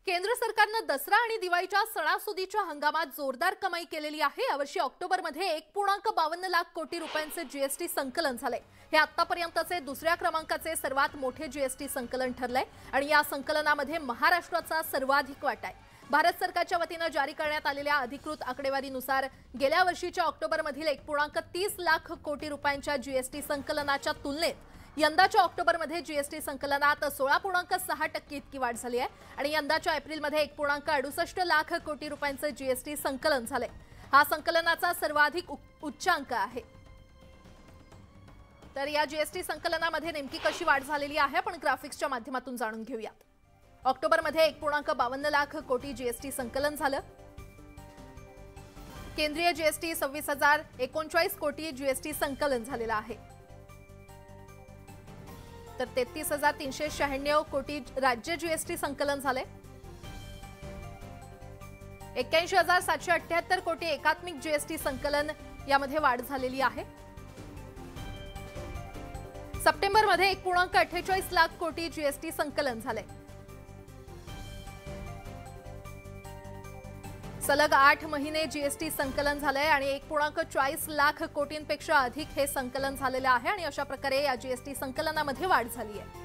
केंद्र सरकारनं दसरा आणि दिवाळीच्या सणासुदीच्या हंगामात जोरदार कमाई केलेली आहे। यावर्षी ऑक्टोबरमध्ये 1.52 लाख कोटी रुपयांचे जीएसटी संकलन झाले। हे आतापर्यंतचे दुसऱ्या क्रमांकाचे सर्वात मोठे जीएसटी संकलन ठरलंय आणि या संकलनामध्ये महाराष्ट्राचा सर्वाधिक वाटा आहे। भारत सरकारच्या वतीने जारी करण्यात आलेल्या अधिकृत आकडेवारीनुसार गेल्या वर्षीच्या ऑक्टोबरमधील 1.30 लाख कोटी रुपयांच्या जीएसटी संकलनाच्या तुलनेत यंदाच्या ऑक्टोबरमध्ये जीएसटी संकलनात 16.6% इतकी वाढ झाली आहे आणि यंदाच्या एप्रिलमध्ये 1.68 लाख कोटी रुपयांचे जीएसटी संकलन झाले। हा संकलनाचा सर्वाधिक उच्चांक आहे। तर या जीएसटी संकलनामध्ये नेमकी कशी वाढ झालेली आहे आपण ग्राफिक्सच्या माध्यमातून जाणून घेऊयात। ऑक्टोबरमध्ये 1.52 लाख कोटी जीएसटी संकलन झालं। केंद्रीय जीएसटी 26,039 कोटी जीएसटी संकलन झालेलं आहे। तर 33,396 कोटी राज्य जीएसटी संकलन झाले। 81,778 कोटी एकात्मिक जीएसटी संकलन यामध्ये वाढ झालेली आहे। सप्टेंबरमध्ये 1.48 लाख कोटी जीएसटी संकलन झाले। सलग 8 महिने जीएसटी संकलन झालंय आणि 1.40 लाख कोटींपेक्षा अधिक हे संकलन झालेलं आहे आणि अशा प्रकारे या जीएसटी संकलनामध्ये वाढ झाली आहे।